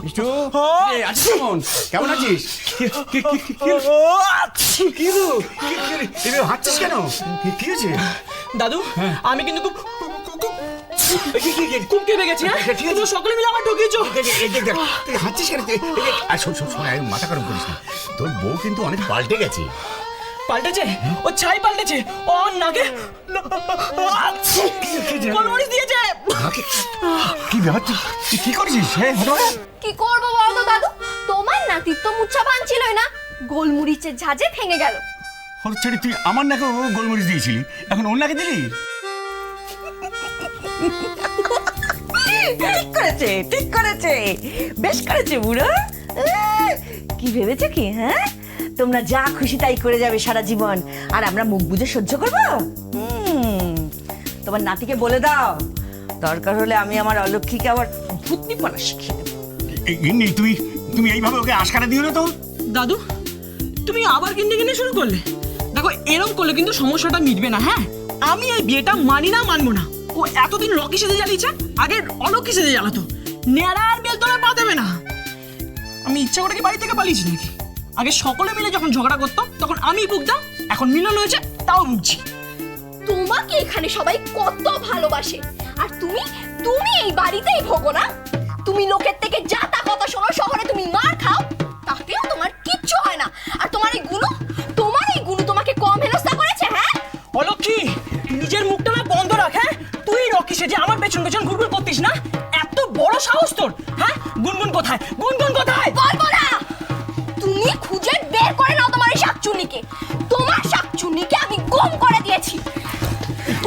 মিষ্টু আছিস কেমন আছিস? হাঁটছিস কেন? কি হয়েছে দাদু? আমি কিন্তু খুব কেঁপে গেছি। সকলে মিলে আমার ঠকিয়েছো। হাঁটছিস কেন? মাথা গরম করিস না, তোর বউ কিন্তু অনেক পাল্টে গেছে। পাল্টেছে? ও ছাই পাল্টেছে। ও নাকে গোলমরিচ দিয়েছে। কি ব্যাপার, তুই কি করেছিস? কি করবো বলো তো দাদু, তোমার নাতির তো মুচ্ছা ভাঙছিলই না, গোলমরিচের ঝাঁজে ভেঙে গেল। ছেড়ে তুই আমার নাকে গোলমরিচ দিয়েছিলি, এখন ওর নাকে দিলি? ঠিক করেছে, বেশ করেছে বুড়ো। কি ভেবেছে কি? হ্যাঁ, তোমরা যা খুশি তাই করে যাবে সারা জীবন, আর আমরা মুখ বুজে সহ্য করবো? তোমার নাতিকে বলে দাও, দরকার হলে আমি আমার অলক্ষীকে আবার ভূতনি পড়া শিখিয়ে দেবো। তুমি এইভাবে ওকে আশকারা দিও না তো। দাদু, তুমি আবার কিনে শুরু করলে। দেখো, এরকম করলে কিন্তু সমস্যাটা মিটবে না। হ্যাঁ, আমি এই বিয়েটা মানি না, মানবো না। ও এতদিন লকি সেজে জ্বালিয়েছে, আগে অলক্ষী সেজে জ্বালাতো। নেড়া আর বেলতলায় পা দেবে না। আমি ইচ্ছা করে কি বাড়ি থেকে পালিয়েছি নাকি? আগে সকলে মিলে যখন ঝগড়া করতো তখন আমি ভুগতাম, এখন মিলন হয়েছে তাও ভুগছি। তোমাকে এখানে সবাই কত ভালোবাসে, আর তুমি এই বাড়িতেই ভোগো না। তুমি লোকের থেকে যা তা কথা শোনো, শহরে তুমি মার খাও, তাতেও তোমার কিচ্ছু হয় না। আর তোমার এই গুলো তোমাকে কম হেনস্থা করেছে? হ্যাঁ অলক্ষী, নিজের মুখটা না বন্ধ রাখ। হ্যাঁ, তুই রকি সেজে আমার পেছন পেছন ঘুরঘুর করতিস না? এত বড় সাহস তোর? হ্যাঁ, গুনগুন কোথায়? গুনগুন কোথায়? বলবো না। তুমি খুঁজে বের করে নাও তোমার এই শাকচুন্নিকে। তোমার শাকচুন্নিকে আমি গম করে দিয়েছি।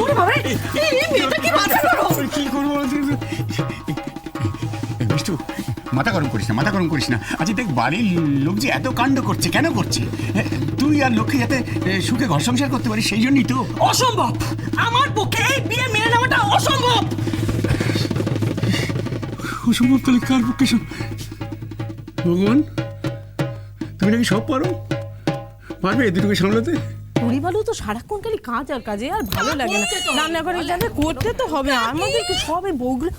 ওরে বাবা, এই মেয়েটা কি মাথা গরম? কি করবো মিষ্টু, মাথা গরম করিস না। আচ্ছা দেখ, বাড়ির লোক যে এত কাণ্ড করছে, কেন করছে? তুই আর লক্ষ্মী যাতে সুখে ঘর সংসার করতে পারিস, সেই জন্যই তো। অসম্ভব, আমার পক্ষে এই বিয়ে মেনে নেওয়াটা অসম্ভব। অসম্ভব? তাহলে কার পক্ষে? ভগবান, তুমি নাকি সব পারবে দুটোকে সামলাতে? পরিবারও তো সারাক্ষণ খালি কাজ আর কাজে, আর ভালো লাগে না। রান্না করে যাবে, করতে তো হবে। আমাদের সবে বউগুলো।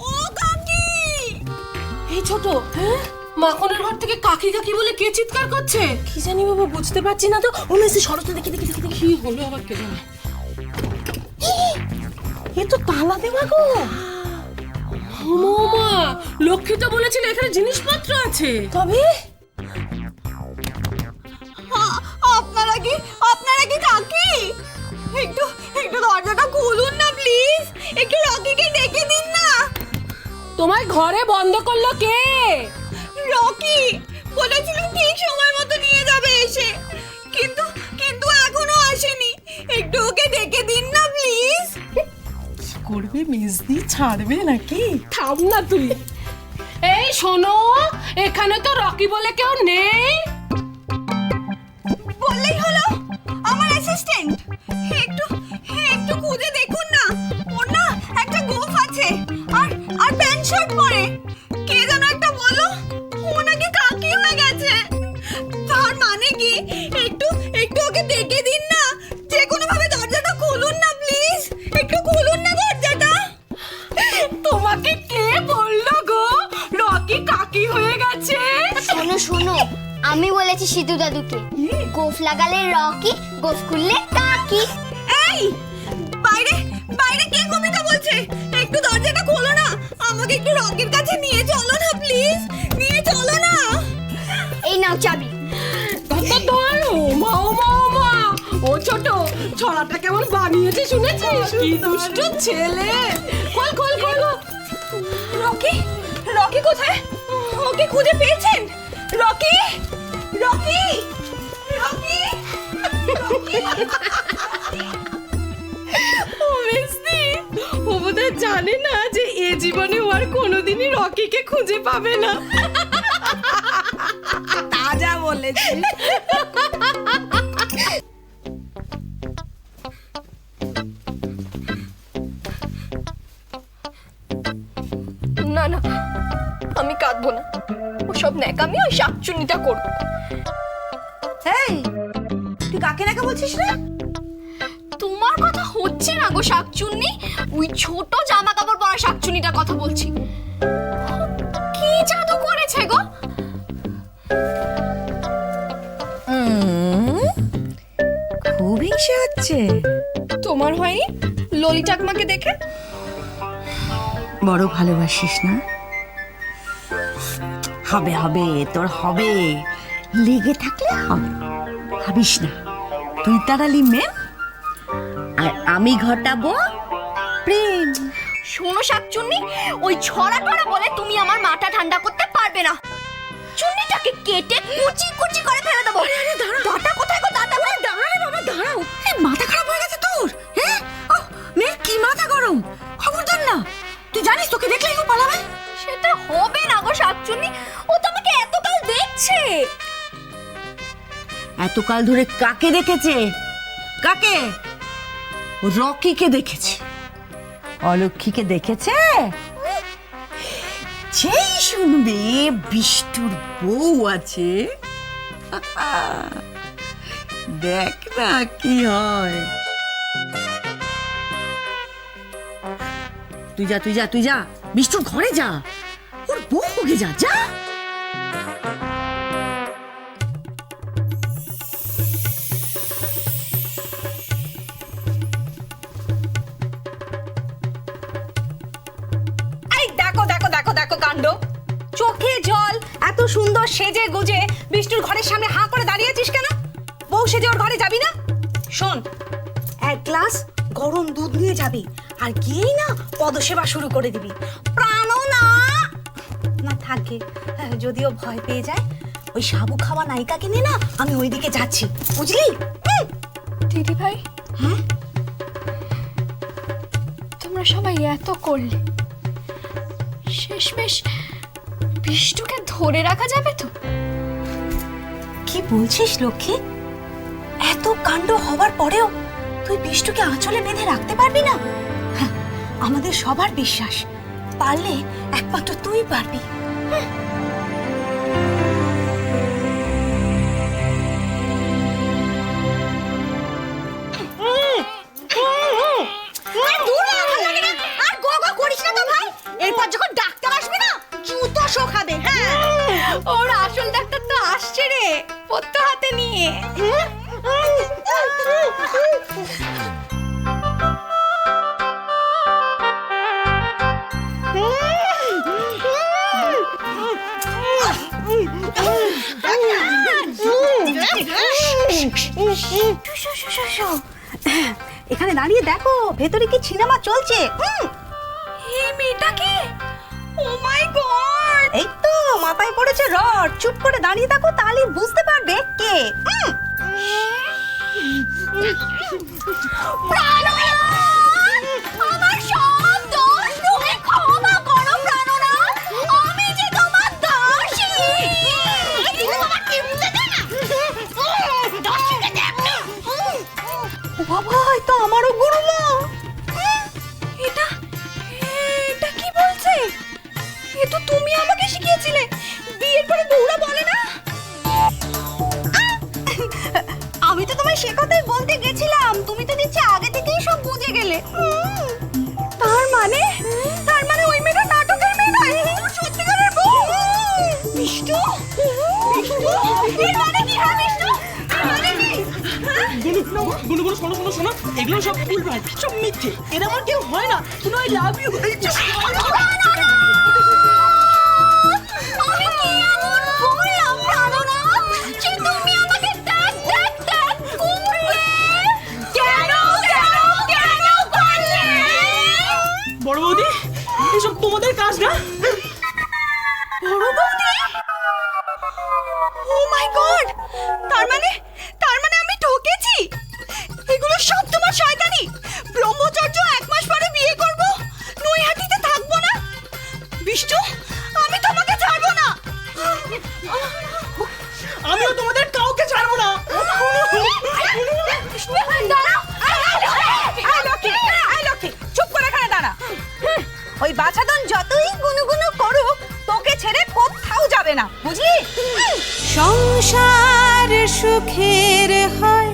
ও কাকি! এই ছোট, হ্যাঁ, মাখনের ঘর থেকে কাকি কাকি বলে কে চিৎকার করছে? কি জানি বাবা, বুঝতে পারছি না তো। মনে হচ্ছে সরস্বতী, দেখি কি হলো আবার, কে জানে। এ তো তালা দেওয়া গো। মা, লক্ষ্মী তো বলেছিল এখানে জিনিসপত্র আছে। তবে আপনারা কি কাকি? একটু দরজাটা খুলুন না প্লিজ, একটু রকিকে ডেকে দিন না। তোমার ঘরে বন্ধ করলো কে? রকি বলেছিল ঠিক সময় মতো নিয়ে যাবে এসে, কিন্তু এখনো আসেনি। একটু ওকে ডেকে দিন না প্লিজ। করবে মিসদি, ছাড়বে নাকি? থাম না তুই। এই শোনো, এখানে তো রকি বলে কেউ নেই। বললেই হলো, আমার অ্যাসিস্ট্যান্ট। একটু খুঁজে দেখুন না, ওর না একটা গোফ আছে, আর প্যান্ট শার্ট পরে। কে যেন একটা বলো, ও নাকি কাকি হয়ে গেছে। তার মানে কি? একটু ওকে ডেকে দিন না, যে কোনো ভাবে দরজাটা খুলুন না প্লিজ, একটু খুলুন না দরজাটা। তোমাকে কে বললো গো রকি কাকি হয়ে গেছে? শোনো, আমি বলেছি সিধু দাদুকে, গোফ লাগালে রকি, গোফ খুললে কাকি। এই বাইরে কে কবিতা বলছে? একটু দরজাটা খোলো না, আমাকে একটু রকির কাছে নিয়ে চলো না প্লিজ, নিয়ে চলো না। এই নাও চাবি। ও ছোট, ছড়াটা কেমন বানিয়েছে শুনেছিস? কি দুষ্ট ছেলে। খোল। রকি কোথায়? ওকে খুঁজে পেয়েছেন? রকি! ও মিস্তি, ও বোধহয় জানে না যে এ জীবনে ও আর কোনোদিনই রকিকে খুঁজে পাবে না। তাজা বলেছি। না, আমি কাঁদবো না। ওসব ন্যাকামি ওই শাকচুন্নিটা করবো। এই, তুই কাকে নাকি বলছিস রে? তোমার কথা হচ্ছে না গো শাকচুন্নি, ওই ছোট জামা কাপড় পরা শাকচুন্নিটার কথা বলছি। কি জাদু করে হয়েছে? তোমার হয়নি ললি ঠাকুমাকে দেখে? বড় ভালোবাসিস না? হবে হবে, তোর হবে, লেগে থাকলে হবে, ভাবিস না। তুই তাড়ালি মেম আর আমি ঘটাবো প্রেম। শোনো শাকচুন্নি, ওই ছড়া টড়া বলে তুমি আমার মাথা ঠান্ডা করতে পারবে না। চুন্নিটাকে কেটে কুচি কুচি করে ফেলে দেবো। দাঁটা কোথায় গো? দাঁটা কোথায়? দাঁড়া রে বাবা, দাঁড়াও। এই মাথা খারাপ হয়ে গেছে তোর? হ্যাঁ, মেয়ের কি মাথা গরম? খবরদার না, তুই জানিস তোকে দেখলেই ও পালাবে। সেটা হবে না গো শাকচুন্নি, ও তো আমাকে এতকাল দেখছে। এতকাল ধরে কাকে দেখেছে? কাকে? ও রকিকে দেখেছে, অলক্ষীকে দেখেছে। যেই শুনবে বিষ্টুর বউ আছে, দেখ না কি হয়। তুই যা, তুই যা, তুই যা, বিষ্টুর ঘরে যা, ওর বউ হোকে যা, যা। এই দেখো দেখো দেখো দেখো কাণ্ড, চোখে জল, এত সুন্দর সেজে গুজে বিষ্ণুর ঘরের সামনে হাঁ করে দাঁড়িয়ে আছিস কেন? বউ সেজে ওর ঘরে যাবি না? শোন, এক গ্লাস গরম দুধ নিয়ে যাবি আর গিয়েই না পদসেবা শুরু করে দিবি। প্রাণও না না থাকে, যদিও ভয় পেয়ে যায়, ওই সাবু খাওয়া নায়িকাকে নিয়ে না আমি ওইদিকে যাচ্ছি, বুঝলি? দিদি ভাই, হ্যাঁ, তোমরা সবাই এত করলে, শেষমেশ বিষ্টুকে ধরে রাখা যাবে তো? কি বলছিস লক্ষ্মী? এত কাণ্ড হবার পরেও তুই বিষ্টুকে আঁচলে বেঁধে রাখতে পারবি না? হ্যাঁ, আমাদের সবার বিশ্বাস, পারলে একমাত্র তুই পারবি। এরপর যখন ডাক্তার আসবে না, জুতো শোকাবে। হ্যাঁ, ওর আসল ডাক্তার তো আসছে রে, পত্র হাতে নিয়ে। এখানে দাঁড়িয়ে দেখো ভেতরে কি সিনেমা চলছে। এই মেয়েটাকে, ও মাই গড, এই তো মাথায় পড়েছে রড। চুপ করে দাঁড়িয়ে থাকো, তাহলে বুঝতে পারবে কে। আমার সব দোষ তুমি ক্ষমা করো প্রাণনাথ, আমি যে তোমার দাসী। তোমার কি বুঝতে দেয় না? দাসীকে দেখ না। ও বাবা, এই তো আমারও গুরুমা। এটা এটা কি বলছে? এ তো তুমি আমাকে শিখিয়েছিলে, বিয়ের পরে বউরা বলে না। আমি তো তোমায় সে কথাই বলতে গেছিলাম, তুমি তো দেখছি আগে থেকেই সব বুঝে গেলে। তার মানে ওই মেয়েটা নাটকের মেয়ে নয়, সত্যিকারের বউ। বিষ্টু, বিষ্টু, এর মানে কি? হ্যাঁ বিষ্টু, এর মানে কি? গুলো শোনো শোনো শোনো, এগুলো সব ভুলভাল, সব মিথ্যে, এরা আমার কেউ হয় না। তুমি আই লাভ ইউ। আমি কি এমন বললাম প্রাণনাথ যে তুমি আমাকে দেখ দেখ দেখ করলে? কেন কেন কেন করলে? বড় বৌদি, এসব তোমাদের কাজ না? বড় বৌদি, ও মাই গড, তার মানে আমি ঠকেছি। এগুলো সব তোমার শয়তানি। ব্রহ্মচর্য 1 মাস পরে বিয়ে করব, নৈহাটিতে থাকবো না। বিষ্টু, আমি তোমাকে ছাড়বো না। আমিও তোমাদের কাউকে ছাড়বো না। চুপ করে এখানে দাঁড়া। ওই বাছাধন যতই গুনুগুনু করুক, তোকে ছেড়ে কোথাও যাবে না, বুঝলি? সংসার সুখের হয়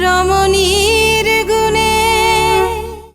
রমণীর গুণে।